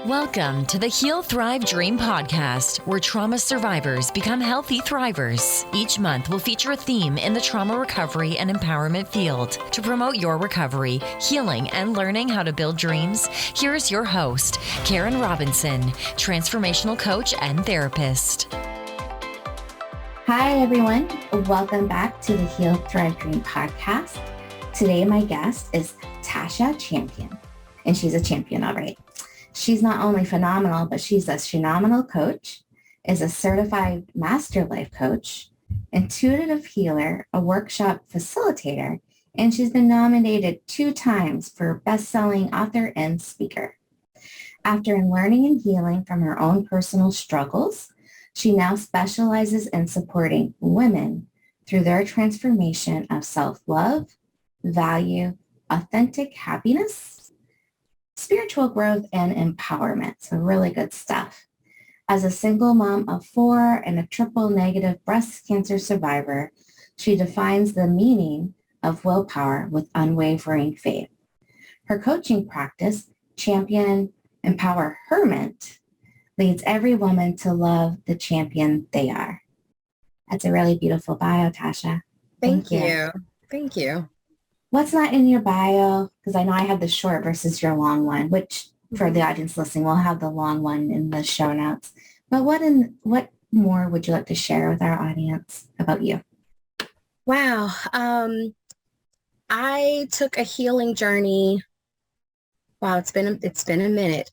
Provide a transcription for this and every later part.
Welcome to the Heal, Thrive, Dream podcast, where trauma survivors become healthy thrivers. Each month, we'll feature a theme in the trauma recovery and empowerment field. To promote your recovery, healing, and learning how to build dreams, here's your host, Karen Robinson, transformational coach and therapist. Hi, everyone. Welcome back to the Heal, Thrive, Dream podcast. Today, my guest is Tasha Champion, and she's a champion, all right. She's not only phenomenal, but she's a Shenomenal Coach, is a certified master life coach, intuitive healer, a workshop facilitator, and she's been nominated 2 times for best-selling author and speaker. After learning and healing from her own personal struggles, she now specializes in supporting women through their transformation of self-love, value, authentic happiness, spiritual growth, and empowerment. So really good stuff. As a single mom of 4 and a triple negative breast cancer survivor, she defines the meaning of willpower with unwavering faith. Her coaching practice, Champion Empowerment, leads every woman to love the champion they are. That's a really beautiful bio, Tasha. Thank you. Thank you. What's not in your bio? Because I know I have the short versus your long one, which for the audience listening, we'll have the long one in the show notes. But what more would you like to share with our audience about you? Wow. I took a healing journey. Wow, it's been a minute.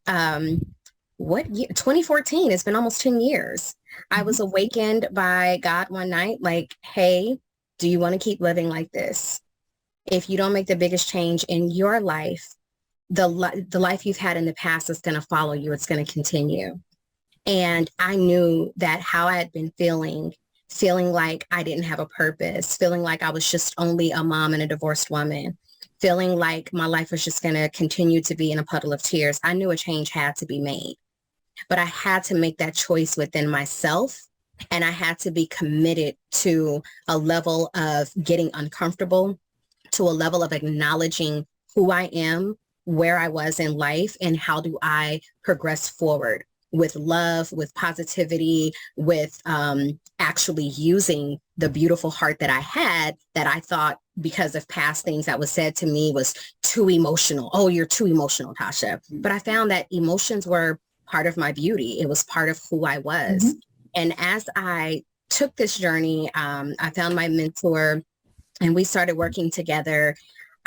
What year? 2014. It's been almost 10 years. I was awakened by God one night, like, hey, do you want to keep living like this? If you don't make the biggest change in your life, the life you've had in the past is going to follow you. It's going to continue. And I knew that how I had been feeling like I didn't have a purpose, feeling like I was just only a mom and a divorced woman, feeling like my life was just going to continue to be in a puddle of tears. I knew a change had to be made, but I had to make that choice within myself. And I had to be committed to a level of getting uncomfortable, to a level of acknowledging who I am, where I was in life, and how do I progress forward with love, with positivity, with actually using the beautiful heart that I had that I thought because of past things that was said to me was too emotional. Oh, you're too emotional, Tasha. But I found that emotions were part of my beauty. It was part of who I was. Mm-hmm. And as I took this journey, I found my mentor, and we started working together.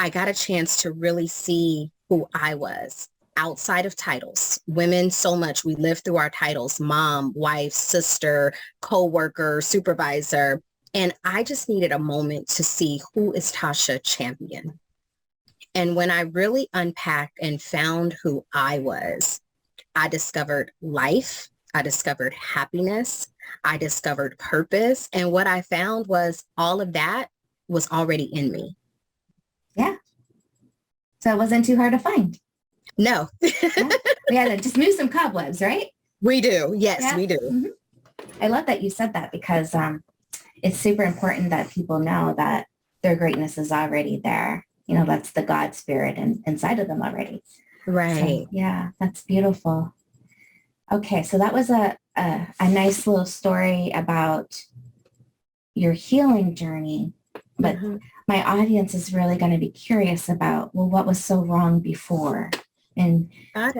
I got a chance to really see who I was outside of titles. Women, so much, we live through our titles: mom, wife, sister, co-worker, supervisor. And I just needed a moment to see who is Tasha Champion. And when I really unpacked and found who I was, I discovered life. I discovered happiness. I discovered purpose. And what I found was all of that was already in me. Yeah. So it wasn't too hard to find. No. Yeah. We had to just move some cobwebs, right? We do. Yes, yeah. We do. Mm-hmm. I love that you said that, because it's super important that people know that their greatness is already there. You know, that's the God spirit inside of them already. Right. So, yeah, that's beautiful. Okay. So that was a nice little story about your healing journey. But my audience is really going to be curious about, well, what was so wrong before? And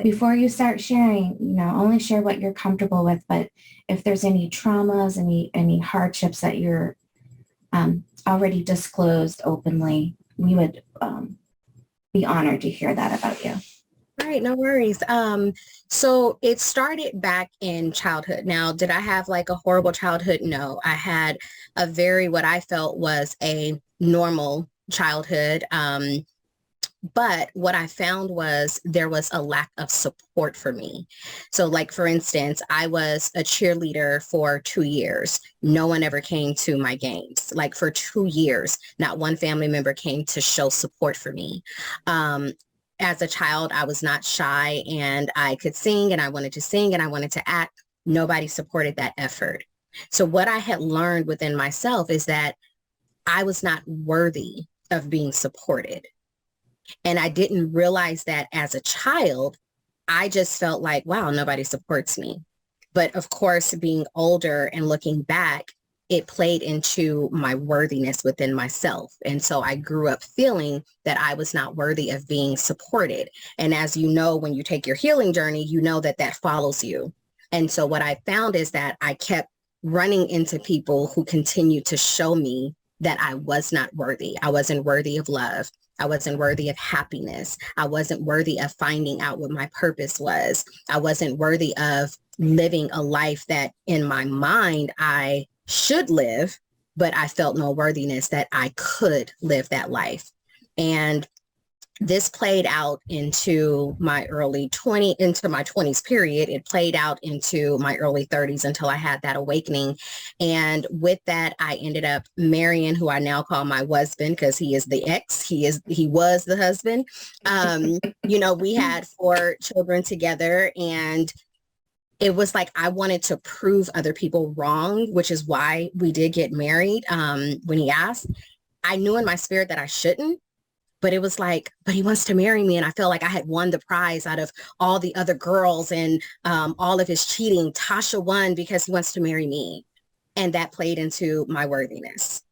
before you start sharing, only share what you're comfortable with. But if there's any traumas, any hardships that you're already disclosed openly, we would be honored to hear that about you. Right. No worries. So it started back in childhood. Now, did I have like a horrible childhood? No, I had a very, what I felt was a normal childhood. But what I found was there was a lack of support for me. So like, for instance, I was a cheerleader for 2 years. No one ever came to my games. Like for 2 years, not one family member came to show support for me. As a child, I was not shy, and I could sing, and I wanted to sing, and I wanted to act. Nobody supported that effort. So what I had learned within myself is that I was not worthy of being supported. And I didn't realize that as a child I just felt like, wow, nobody supports me. But of course, being older and looking back, it played into my worthiness within myself. And so I grew up feeling that I was not worthy of being supported. And as you know, when you take your healing journey, you know that that follows you. And so what I found is that I kept running into people who continued to show me that I was not worthy. I wasn't worthy of love. I wasn't worthy of happiness. I wasn't worthy of finding out what my purpose was. I wasn't worthy of living a life that in my mind I should live, but I felt no worthiness that I could live that life. And this played out into my into my 20s period. It played out into my early 30s until I had that awakening. And with that, I ended up marrying who I now call my husband, because he is the ex. He was the husband. We had 4 children together, and it was like I wanted to prove other people wrong, which is why we did get married. When he asked, I knew in my spirit that I shouldn't. But it was like, but he wants to marry me. And I felt like I had won the prize out of all the other girls and all of his cheating. Tasha won because he wants to marry me. And that played into my worthiness.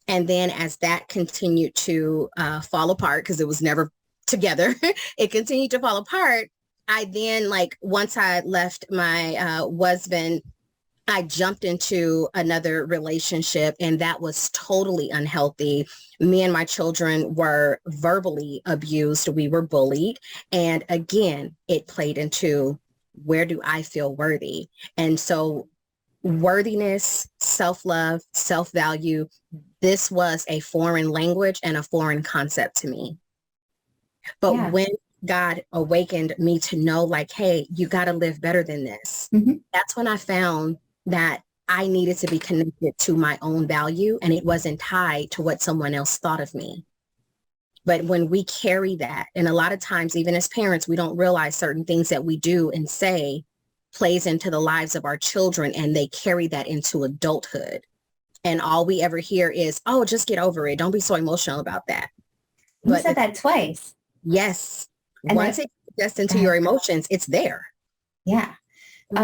And then as that continued to fall apart, because it was never together, it continued to fall apart. I then, once I left my husband, I jumped into another relationship, and that was totally unhealthy. Me and my children were verbally abused. We were bullied. And again, it played into, where do I feel worthy? And so worthiness, self-love, self-value, this was a foreign language and a foreign concept to me. But when God awakened me to know, hey, you got to live better than this. Mm-hmm. That's when I found that I needed to be connected to my own value, and it wasn't tied to what someone else thought of me. But when we carry that, and a lot of times, even as parents, we don't realize certain things that we do and say plays into the lives of our children, and they carry that into adulthood. And all we ever hear is, oh, just get over it. Don't be so emotional about that. You said that twice. Yes. And once it gets into your emotions, it's there. Yeah.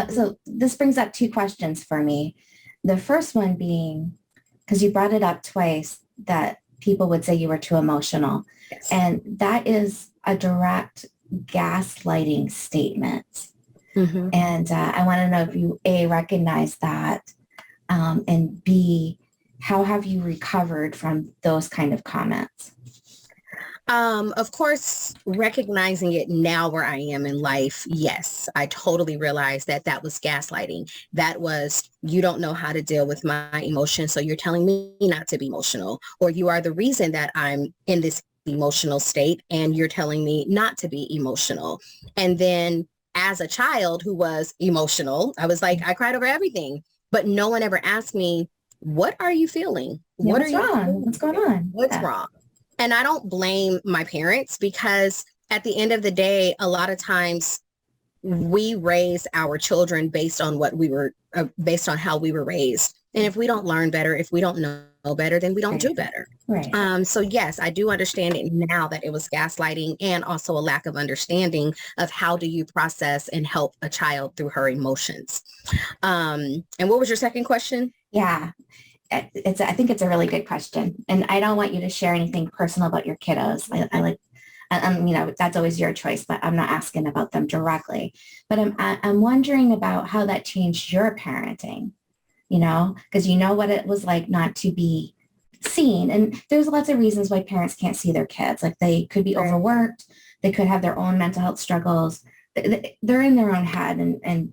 So this brings up 2 questions for me. The first one being, because you brought it up twice, that people would say you were too emotional. Yes. And that is a direct gaslighting statement. Mm-hmm. And I want to know if you, A, recognize that, and B, how have you recovered from those kind of comments? Of course, recognizing it now where I am in life, yes, I totally realized that that was gaslighting. That was, you don't know how to deal with my emotions, so you're telling me not to be emotional, or you are the reason that I'm in this emotional state, and you're telling me not to be emotional. And then as a child who was emotional, I was like, I cried over everything, but no one ever asked me, what are you feeling? Yeah, what's wrong? What's going on? What's wrong? And I don't blame my parents, because at the end of the day, a lot of times we raise our children based on based on how we were raised. And if we don't learn better, if we don't know better, then we don't do better. Right. So yes, I do understand it now that it was gaslighting, and also a lack of understanding of how do you process and help a child through her emotions. And what was your second question? Yeah. I think it's a really good question. And I don't want you to share anything personal about your kiddos. That's always your choice, but I'm not asking about them directly. But I'm wondering about how that changed your parenting, because you know what it was like not to be seen. And there's lots of reasons why parents can't see their kids. Like, they could be overworked. They could have their own mental health struggles. They're in their own head and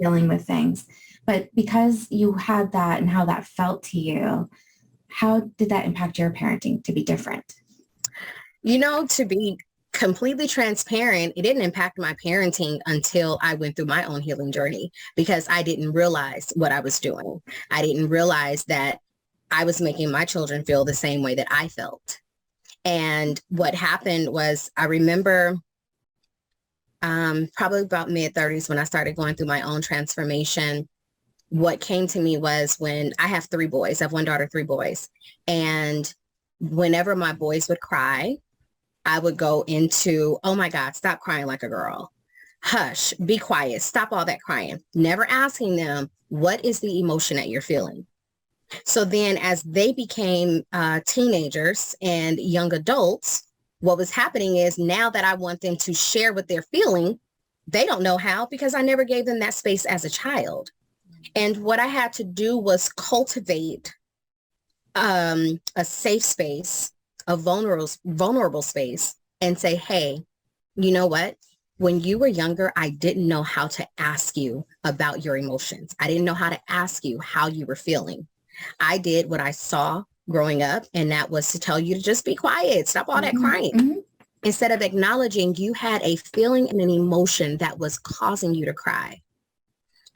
dealing with things. But because you had that and how that felt to you, how did that impact your parenting to be different? To be completely transparent, it didn't impact my parenting until I went through my own healing journey, because I didn't realize what I was doing. I didn't realize that I was making my children feel the same way that I felt. And what happened was, I remember probably about mid-30s when I started going through my own transformation. What came to me was, when I have 3 boys, I have 1 daughter, 3 boys. And whenever my boys would cry, I would go into, oh my God, stop crying like a girl. hush, be quiet, stop all that crying. Never asking them, what is the emotion that you're feeling? So then as they became teenagers and young adults, what was happening is now that I want them to share what they're feeling, they don't know how because I never gave them that space as a child. And what I had to do was cultivate a safe space, a vulnerable space, and say, hey, you know what? When you were younger, I didn't know how to ask you about your emotions. I didn't know how to ask you how you were feeling. I did what I saw growing up, and that was to tell you to just be quiet, stop all that crying. Instead of acknowledging you had a feeling and an emotion that was causing you to cry.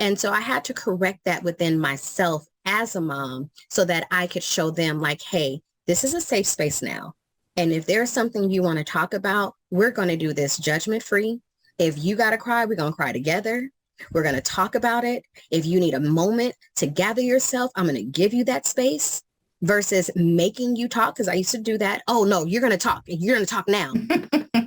And so I had to correct that within myself as a mom so that I could show them like, hey, this is a safe space now. And if there's something you want to talk about, we're going to do this judgment free. If you got to cry, we're going to cry together. We're going to talk about it. If you need a moment to gather yourself, I'm going to give you that space versus making you talk. Because I used to do that. Oh, no, you're going to talk. You're going to talk now.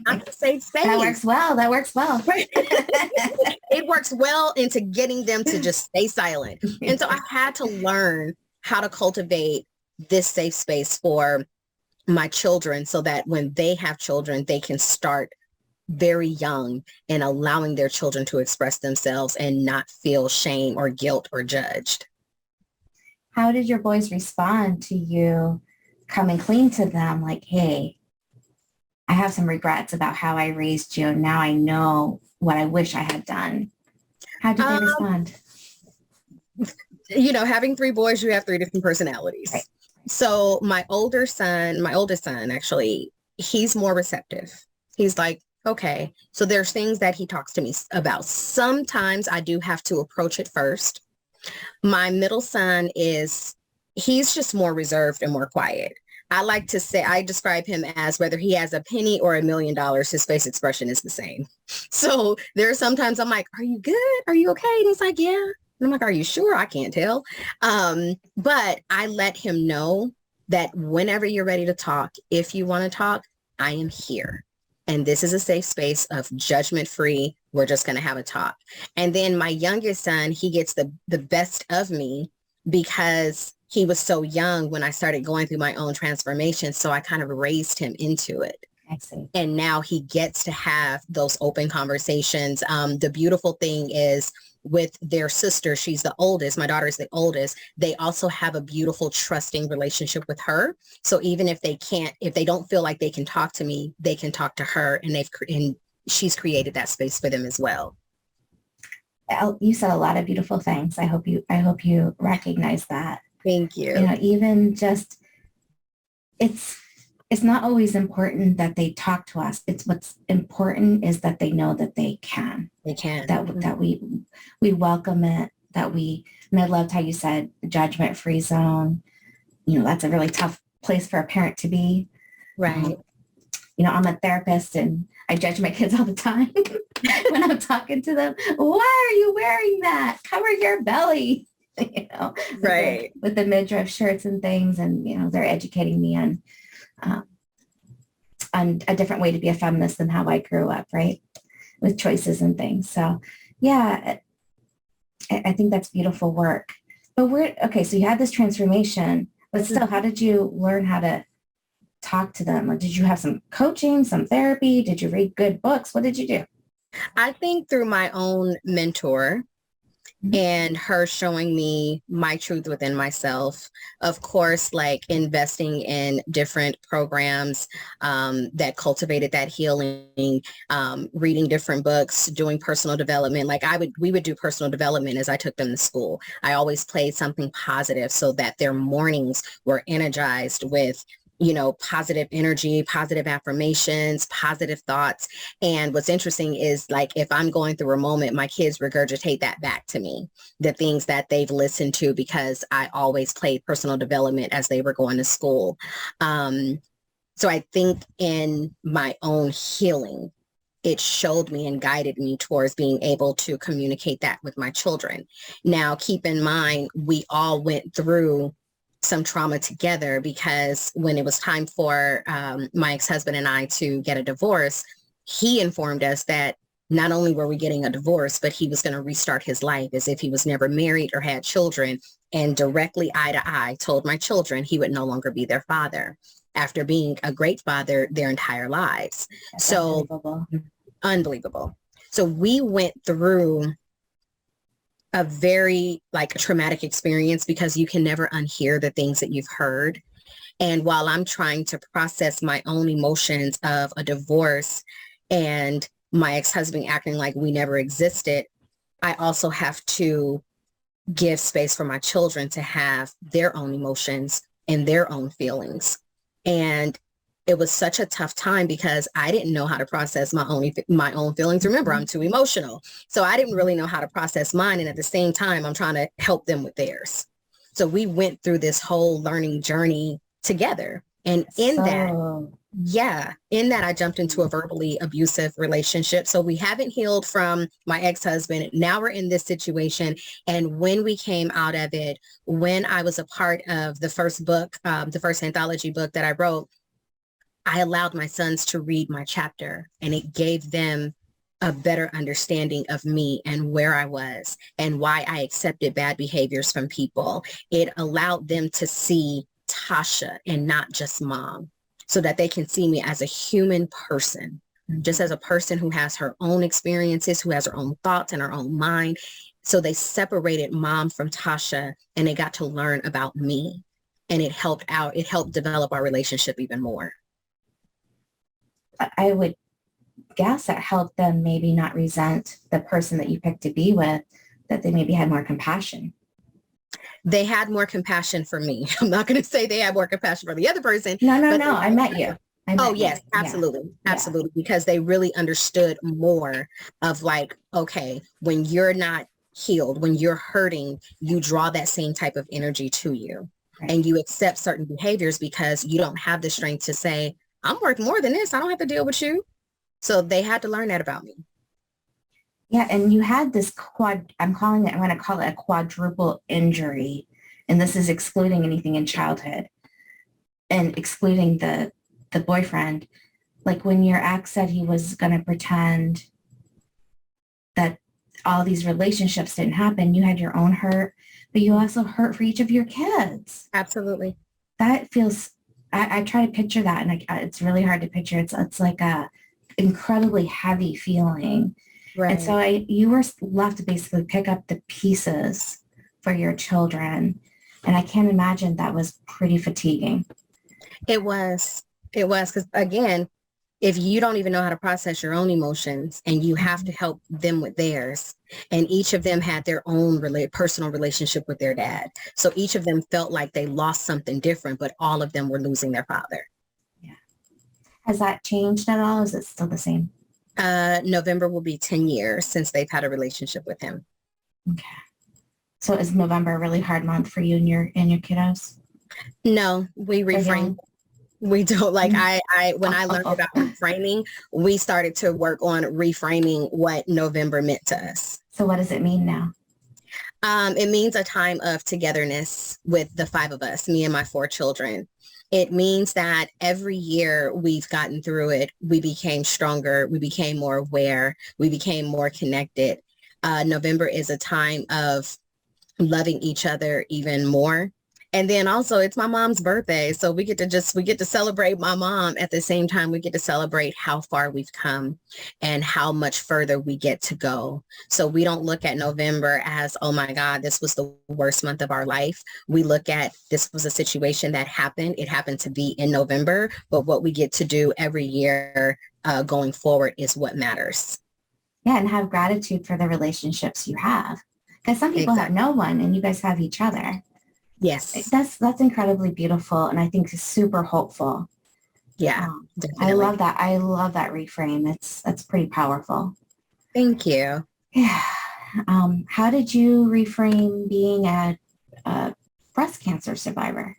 I'm a safe space. That works well. That works well. It works well into getting them to just stay silent. And so I had to learn how to cultivate this safe space for my children so that when they have children, they can start very young and allowing their children to express themselves and not feel shame or guilt or judged. How did your boys respond to you coming clean to them? Like, hey, I have some regrets about how I raised you. Now I know what I wish I had done. How did they respond? You know, having 3 boys, you have 3 different personalities. Right. So my oldest son, actually, he's more receptive. He's like, okay, so there's things that he talks to me about. Sometimes I do have to approach it first. My middle son he's just more reserved and more quiet. I like to say, I describe him as whether he has a penny or $1 million, his face expression is the same. So there are sometimes I'm like, are you good? Are you okay? And he's like, yeah. And I'm like, are you sure? I can't tell. But I let him know that whenever you're ready to talk, if you want to talk, I am here. And this is a safe space of judgment free. We're just going to have a talk. And then my youngest son, he gets the best of me because he was so young when I started going through my own transformation. So I kind of raised him into it. I see. And now he gets to have those open conversations. The beautiful thing is with their sister, she's the oldest, my daughter is the oldest, they also have a beautiful trusting relationship with her. So even if they don't feel like they can talk to me, they can talk to her, and she's created that space for them as well. You said a lot of beautiful things. I hope you recognize that. Thank you. You know, even just, it's not always important that they talk to us. It's what's important is that they know that they can. They can. That we welcome it, and I loved how you said judgment-free zone. You know, that's a really tough place for a parent to be. Right. You know, I'm a therapist and I judge my kids all the time when I'm talking to them. Why are you wearing that? Cover your belly. You know, right. With the midriff shirts and things. And, you know, they're educating me on a different way to be a feminist than how I grew up, right? With choices and things. So yeah, I think that's beautiful work. But so you had this transformation, but still, how did you learn how to talk to them? Or did you have some coaching, some therapy? Did you read good books? What did you do? I think through my own mentor and her showing me my truth within myself. Of course, like investing in different programs that cultivated that healing, reading different books, doing personal development. Like we would do personal development as I took them to school. I always played something positive so that their mornings were energized with, you know, positive energy, positive affirmations, positive thoughts. And what's interesting is, like, if I'm going through a moment, my kids regurgitate that back to me, the things that they've listened to, because I always played personal development as they were going to school. So I think in my own healing, it showed me and guided me towards being able to communicate that with my children. Now, keep in mind, we all went through some trauma together, because when it was time for my ex-husband and I to get a divorce, he informed us that not only were we getting a divorce, but he was going to restart his life as if he was never married or had children, and directly eye to eye told my children he would no longer be their father after being a great father their entire lives. That's So unbelievable. So we went through a very traumatic experience because you can never unhear the things that you've heard. And while I'm trying to process my own emotions of a divorce and my ex-husband acting like we never existed, I also have to give space for my children to have their own emotions and their own feelings. And it was such a tough time because I didn't know how to process my own feelings. Remember, I'm too emotional. So I didn't really know how to process mine. And at the same time, I'm trying to help them with theirs. So we went through this whole learning journey together. And in that, I jumped into a verbally abusive relationship. So we haven't healed from my ex-husband. Now we're in this situation. And when we came out of it, when I was a part of the first book, the first anthology book that I wrote, I allowed my sons to read my chapter, and it gave them a better understanding of me and where I was and why I accepted bad behaviors from people. It allowed them to see Tasha and not just mom, so that they can see me as a human person, just as a person who has her own experiences, who has her own thoughts and her own mind. So they separated mom from Tasha, and they got to learn about me, and it helped develop our relationship even more. I would guess that helped them maybe not resent the person that you picked to be with, that they maybe had more compassion. They had more compassion for me. I'm not going to say they had more compassion for the other person. No. I met you. Yes, absolutely. Yeah. Absolutely. Because they really understood more of okay, when you're not healed, when you're hurting, you draw that same type of energy to you. Right. And you accept certain behaviors because you don't have the strength to say, I'm worth more than this. I don't have to deal with you. So they had to learn that about me. Yeah. And you had this I'm going to call it a quadruple injury. And this is excluding anything in childhood and excluding the boyfriend. Like when your ex said he was going to pretend that all these relationships didn't happen, you had your own hurt, but you also hurt for each of your kids. Absolutely. That feels, I try to picture that, and it's really hard to picture. It's like a incredibly heavy feeling. Right. And so you were left to basically pick up the pieces for your children. And I can't imagine that was pretty fatiguing. It was because again, if you don't even know how to process your own emotions and you have to help them with theirs, and each of them had their own personal relationship with their dad. So each of them felt like they lost something different, but all of them were losing their father. Yeah. Has that changed at all? Is it still the same? November will be 10 years since they've had a relationship with him. Okay. So is November a really hard month for you and your kiddos? No, we reframe. We don't when I learned about reframing, we started to work on reframing what November meant to us. So what does it mean now? It means a time of togetherness with the 5 of us, me and my 4 children. It means that every year we've gotten through it, we became stronger, we became more aware, we became more connected. November is a time of loving each other even more. And then also it's my mom's birthday. So we get to celebrate my mom at the same time we get to celebrate how far we've come and how much further we get to go. So we don't look at November as, oh my God, this was the worst month of our life. We look at this was a situation that happened. It happened to be in November, but what we get to do every year going forward is what matters. Yeah, and have gratitude for the relationships you have. Because some people have no one and you guys have each other. Yes. That's incredibly beautiful, and I think super hopeful. Yeah. I love that. I love that reframe. That's pretty powerful. Thank you. Yeah. How did you reframe being a breast cancer survivor?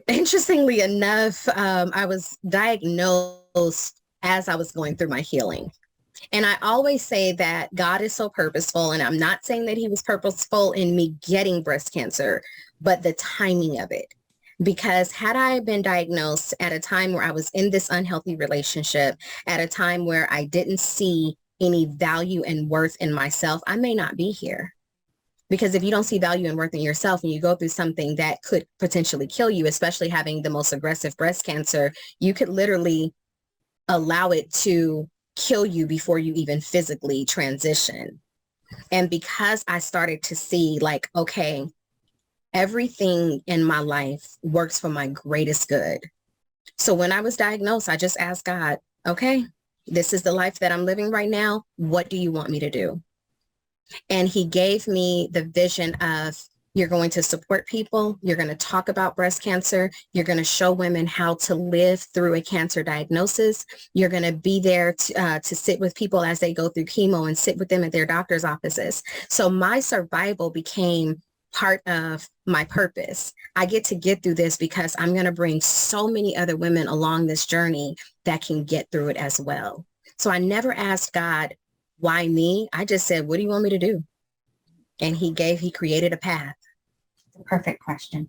Interestingly enough, I was diagnosed as I was going through my healing. And I always say that God is so purposeful, and I'm not saying that he was purposeful in me getting breast cancer, but the timing of it. because had I been diagnosed at a time where I was in this unhealthy relationship, at a time where I didn't see any value and worth in myself, I may not be here. Because if you don't see value and worth in yourself and you go through something that could potentially kill you, especially having the most aggressive breast cancer, you could literally allow it to kill you before you even physically transition. And because I started to see like, okay, everything in my life works for my greatest good. So when I was diagnosed, I just asked God, okay, this is the life that I'm living right now. What do you want me to do? And he gave me the vision of, you're going to support people. You're going to talk about breast cancer. You're going to show women how to live through a cancer diagnosis. You're going to be there to sit with people as they go through chemo and sit with them at their doctor's offices. So my survival became part of my purpose. I get through this because I'm going to bring so many other women along this journey that can get through it as well. So I never asked God, why me? I just said, what do you want me to do? And he created a path. The perfect question.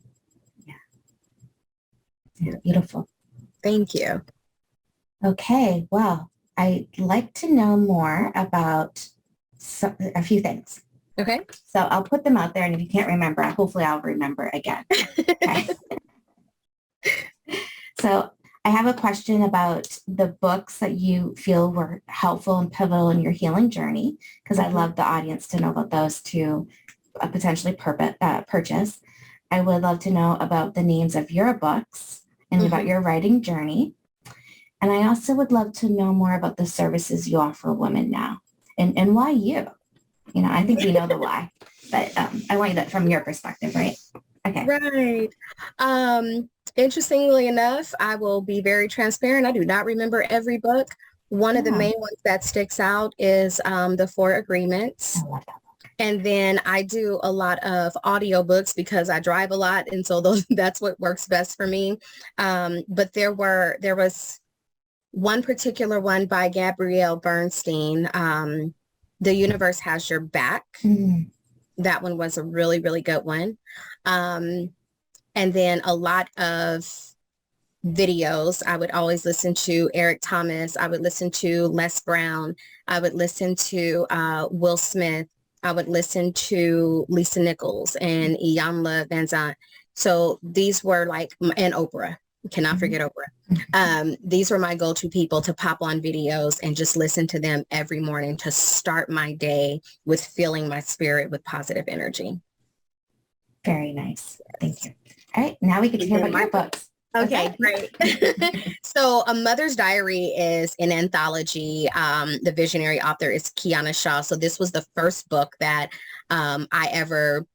Yeah. Beautiful. Thank you. Okay. Well, I'd like to know more about a few things. Okay. So I'll put them out there, and if you can't remember, hopefully I'll remember again. Okay. So I have a question about the books that you feel were helpful and pivotal in your healing journey, because I'd love the audience to know about those to potentially purchase. I would love to know about the names of your books and about your writing journey. And I also would love to know more about the services you offer women now and why you. You know, I think we know the why, but I want you that from your perspective, right? Okay. Right. Interestingly enough, I will be very transparent. I do not remember every book. One of the main ones that sticks out is the 4 Agreements. I love that. And then I do a lot of audiobooks because I drive a lot. And so that's what works best for me. But there was one particular one by Gabrielle Bernstein, The Universe Has Your Back. Mm. That one was a really, really good one. And then a lot of videos. I would always listen to Eric Thomas. I would listen to Les Brown. I would listen to Will Smith. I would listen to Lisa Nichols and Iyanla Vanzant. So these were like, and Oprah. Cannot forget Oprah. These were my go-to people to pop on videos and just listen to them every morning to start my day with filling my spirit with positive energy. Very nice. Thank you. All right. Now we get to hear about your books. Okay, great. So A Mother's Diary is an anthology. The visionary author is Kiana Shaw. So this was the first book that I ever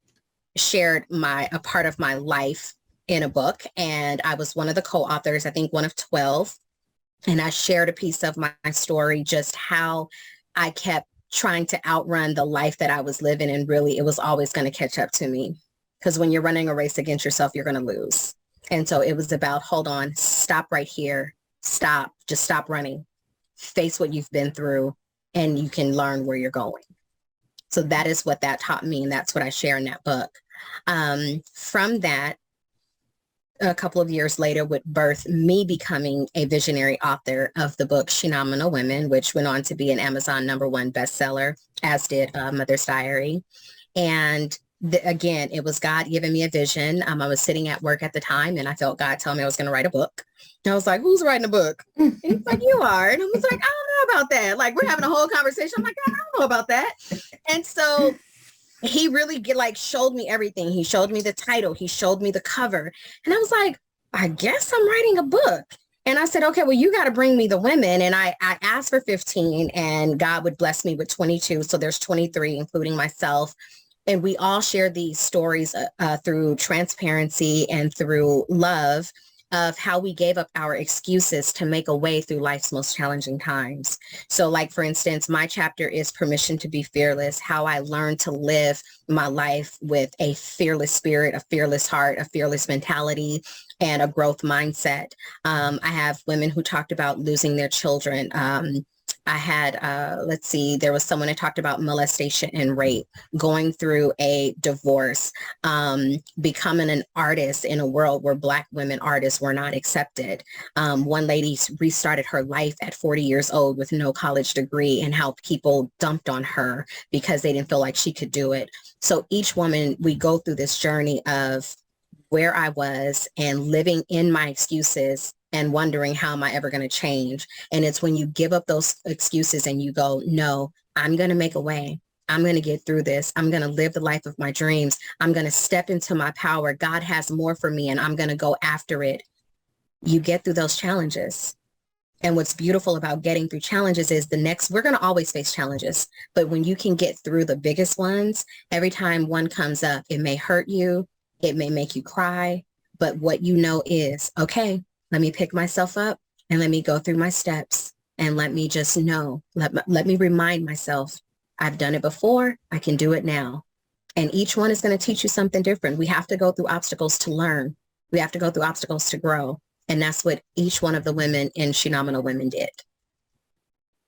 shared a part of my life in a book. And I was one of the co-authors, I think one of 12. And I shared a piece of my story, just how I kept trying to outrun the life that I was living. And really, it was always going to catch up to me. Because when you're running a race against yourself, you're going to lose. And so it was about, hold on, stop right here. Stop. Just stop running. Face what you've been through, and you can learn where you're going. So that is what that taught me. And that's what I share in that book. From that, a couple of years later would birth me becoming a visionary author of the book Shenomenal Women, which went on to be an Amazon #1 bestseller, as did Mother's Diary. And again, it was God giving me a vision. I was sitting at work at the time, and I felt God tell me I was going to write a book. And I was like, who's writing a book? And he's like, you are. And I was like, I don't know about that. Like, we're having a whole conversation. I'm like, I don't know about that. And so he really showed me everything. He showed me the title. He showed me the cover. And I was like, I guess I'm writing a book. And I said, okay, well, you got to bring me the women. And I asked for 15, and God would bless me with 22. So there's 23, including myself. And we all share these stories through transparency and through love of how we gave up our excuses to make a way through life's most challenging times. So like, for instance, my chapter is Permission to be Fearless, how I learned to live my life with a fearless spirit, a fearless heart, a fearless mentality, and a growth mindset. I have women who talked about losing their children, I had, let's see, there was someone that talked about molestation and rape, going through a divorce, becoming an artist in a world where Black women artists were not accepted. One lady restarted her life at 40 years old with no college degree, and how people dumped on her because they didn't feel like she could do it. So each woman, we go through this journey of where I was and living in my excuses and wondering, how am I ever going to change? And it's when you give up those excuses and you go, no, I'm going to make a way. I'm going to get through this. I'm going to live the life of my dreams. I'm going to step into my power. God has more for me and I'm going to go after it. You get through those challenges. And what's beautiful about getting through challenges is we're going to always face challenges. But when you can get through the biggest ones, every time one comes up, it may hurt you. It may make you cry. But what you know is, okay, let me pick myself up and let me go through my steps and let me just know, let me remind myself, I've done it before, I can do it now. And each one is going to teach you something different. We have to go through obstacles to learn. We have to go through obstacles to grow. And that's what each one of the women in Shenomenal Women did.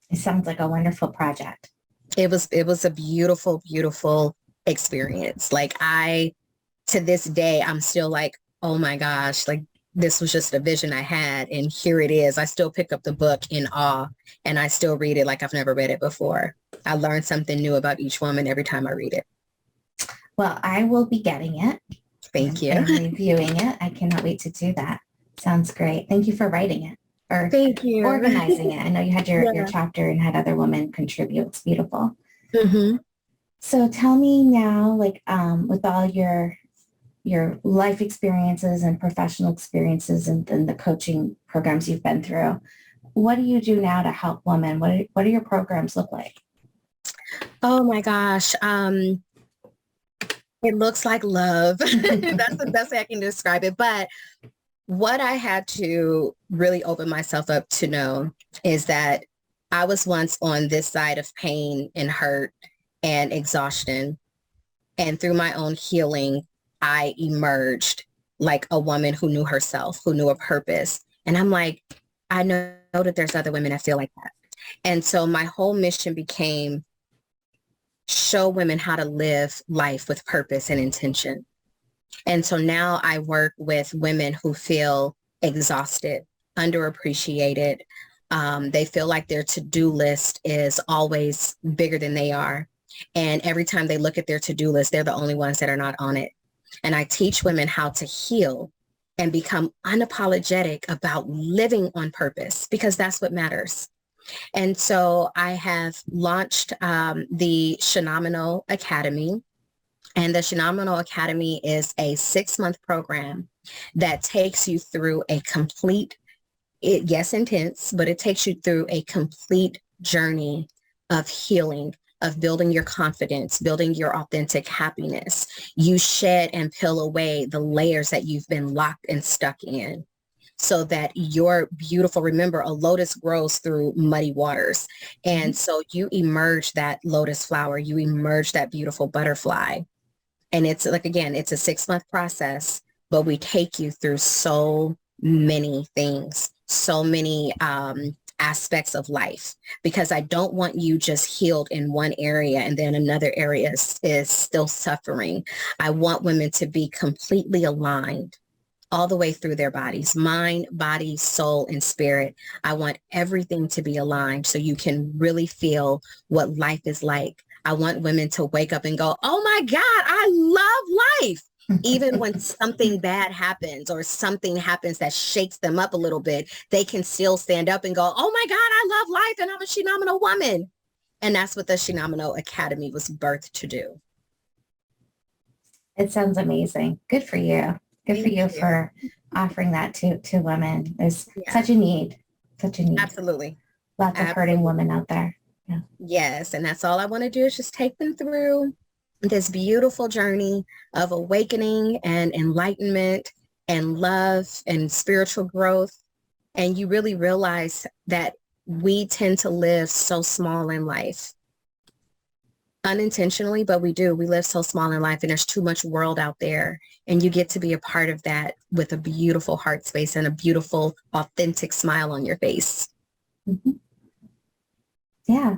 It sounds like a wonderful project. It was a beautiful, beautiful experience. Like to this day, I'm still like, oh my gosh, like this was just a vision I had. And here it is. I still pick up the book in awe and I still read it like I've never read it before. I learn something new about each woman every time I read it. Well, I will be getting it. Thank you. And reviewing it. I cannot wait to do that. Sounds great. Thank you for writing it or Thank you. Organizing it. I know you had your chapter and had other women contribute. It's beautiful. Mm-hmm. So tell me now, like with all your life experiences and professional experiences and the coaching programs you've been through, what do you do now to help women? What do your programs look like? Oh my gosh. It looks like love. That's the best way I can describe it. But what I had to really open myself up to know is that I was once on this side of pain and hurt and exhaustion. And through my own healing, I emerged like a woman who knew herself, who knew a purpose. And I'm like, I know that there's other women that feel like that. And so my whole mission became show women how to live life with purpose and intention. And so now I work with women who feel exhausted, underappreciated. They feel like their to-do list is always bigger than they are. And every time they look at their to-do list, they're the only ones that are not on it. And I teach women how to heal and become unapologetic about living on purpose, because that's what matters. And so I have launched the Shenomenal Academy. And the Shenomenal Academy is a 6-month program that takes you through a complete, yes, intense, but it takes you through a complete journey of healing, of building your confidence, building your authentic happiness. You shed and peel away the layers that you've been locked and stuck in, so that you're beautiful. Remember, a lotus grows through muddy waters. And so you emerge that lotus flower, you emerge that beautiful butterfly. And it's like, again, it's a 6-month process, but we take you through so many things, so many aspects of life, because I don't want you just healed in one area and then another area is still suffering. I want women to be completely aligned all the way through their bodies, mind, body, soul, and spirit. I want everything to be aligned so you can really feel what life is like. I want women to wake up and go, oh my God, I love life. Even when something bad happens or something happens that shakes them up a little bit, they can still stand up and go, oh my God, I love life and I'm a Shenomenal woman. And that's what the Shenomenal Academy was birthed to do. It sounds amazing. Good for you. Good for you for offering that to women. There's such a need. Absolutely. Lots of hurting women out there. Yeah. Yes. And that's all I want to do is just take them through this beautiful journey of awakening and enlightenment and love and spiritual growth. And you really realize that we tend to live so small in life. Unintentionally, but we do. We live so small in life and there's too much world out there. And you get to be a part of that with a beautiful heart space and a beautiful, authentic smile on your face. Mm-hmm. Yeah.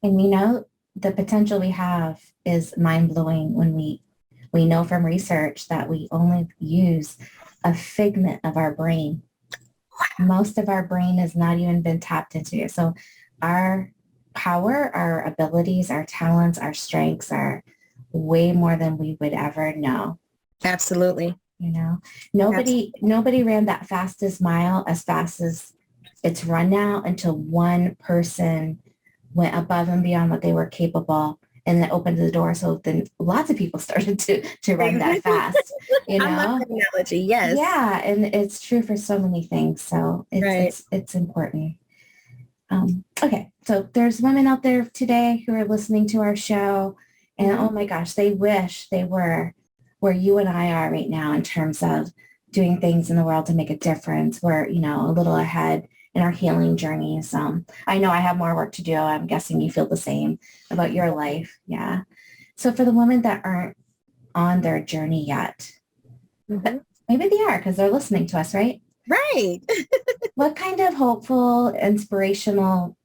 And the potential we have is mind-blowing when we know from research that we only use a figment of our brain. Most of our brain has not even been tapped into. So our power, our abilities, our talents, our strengths are way more than we would ever know. Absolutely. Nobody ran that fastest mile as fast as it's run now until one person went above and beyond what they were capable and then opened the door. So then lots of people started to run that fast, I love that analogy. Yes. Yeah. And it's true for so many things. So it's important. Okay. So there's women out there today who are listening to our show and oh my gosh, they wish they were where you and I are right now in terms of doing things in the world to make a difference. We're, a little ahead in our healing journeys. I know I have more work to do. I'm guessing you feel the same about your life. Yeah. So for the women that aren't on their journey yet, maybe they are because they're listening to us, right? Right. What kind of hopeful, inspirational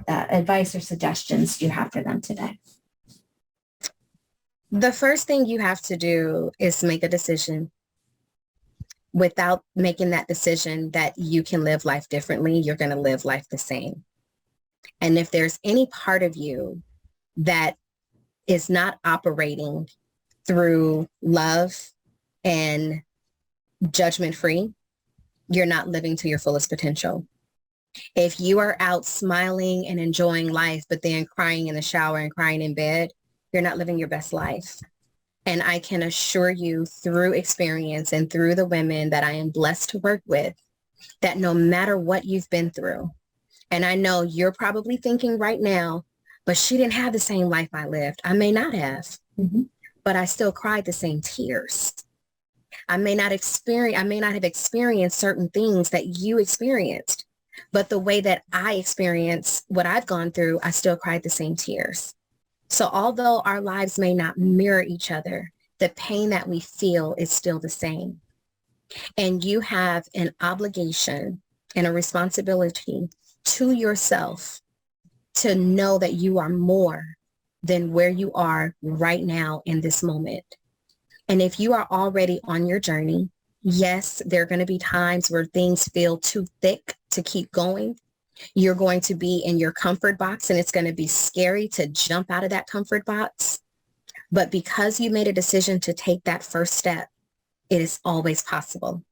advice or suggestions do you have for them today? The first thing you have to do is make a decision. Without making that decision that you can live life differently, you're going to live life the same. And if there's any part of you that is not operating through love and judgment-free, you're not living to your fullest potential. If you are out smiling and enjoying life, but then crying in the shower and crying in bed, you're not living your best life. And I can assure you through experience and through the women that I am blessed to work with, that no matter what you've been through, and I know you're probably thinking right now, but she didn't have the same life I lived. I may not have, but I still cried the same tears. I may not have experienced certain things that you experienced, but the way that I experienced what I've gone through, I still cried the same tears. So although our lives may not mirror each other, the pain that we feel is still the same. And you have an obligation and a responsibility to yourself to know that you are more than where you are right now in this moment. And if you are already on your journey, yes, there are going to be times where things feel too thick to keep going. You're going to be in your comfort box and it's going to be scary to jump out of that comfort box. But because you made a decision to take that first step, it is always possible.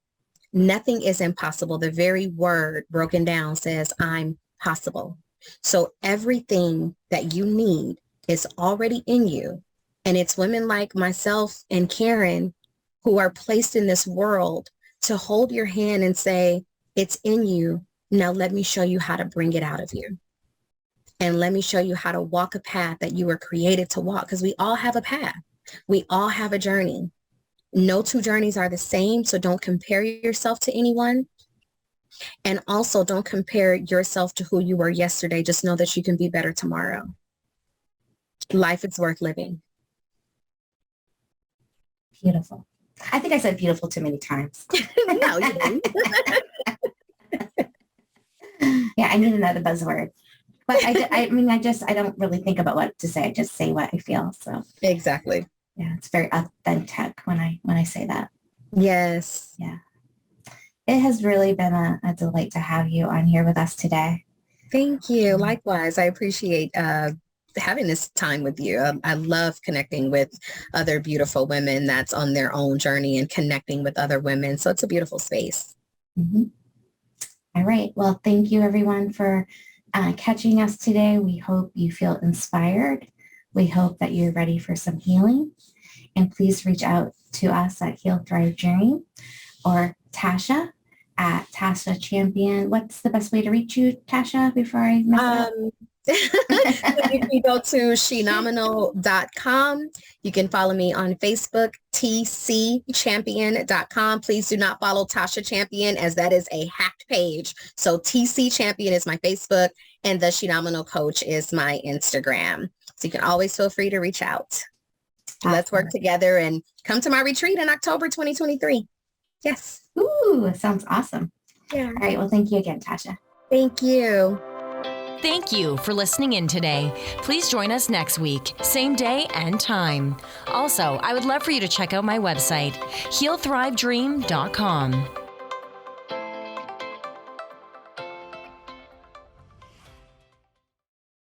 Nothing is impossible. The very word broken down says, I'm possible. So everything that you need is already in you. And it's women like myself and Karen who are placed in this world to hold your hand and say, it's in you. Now let me show you how to bring it out of you. And let me show you how to walk a path that you were created to walk, because we all have a path. We all have a journey. No two journeys are the same, so don't compare yourself to anyone. And also don't compare yourself to who you were yesterday. Just know that you can be better tomorrow. Life is worth living. Beautiful. I think I said beautiful too many times. No, you didn't. Yeah, I need another buzzword. But I don't really think about what to say. I just say what I feel. So exactly. Yeah, it's very authentic when I say that. Yes. Yeah. It has really been a delight to have you on here with us today. Thank you. Likewise, I appreciate having this time with you. I love connecting with other beautiful women that's on their own journey and connecting with other women. So it's a beautiful space. Mm-hmm. All right. Well, thank you everyone for catching us today. We hope you feel inspired. We hope that you're ready for some healing. And please reach out to us at Heal Thrive Journey or Tasha at Tasha Champion. What's the best way to reach you, Tasha, before I mess it up? If you go to Shenomenal.com, you can follow me on Facebook, tcchampion.com. Please do not follow Tasha Champion, as that is a hacked page. So TC Champion is my Facebook and the Shenomenal Coach is my Instagram. So you can always feel free to reach out. Awesome. Let's work together and come to my retreat in October 2023. Yes. Ooh, sounds awesome. Yeah. All right. Well, thank you again, Tasha. Thank you. Thank you for listening in today. Please join us next week, same day and time. Also, I would love for you to check out my website, healthrivedream.com.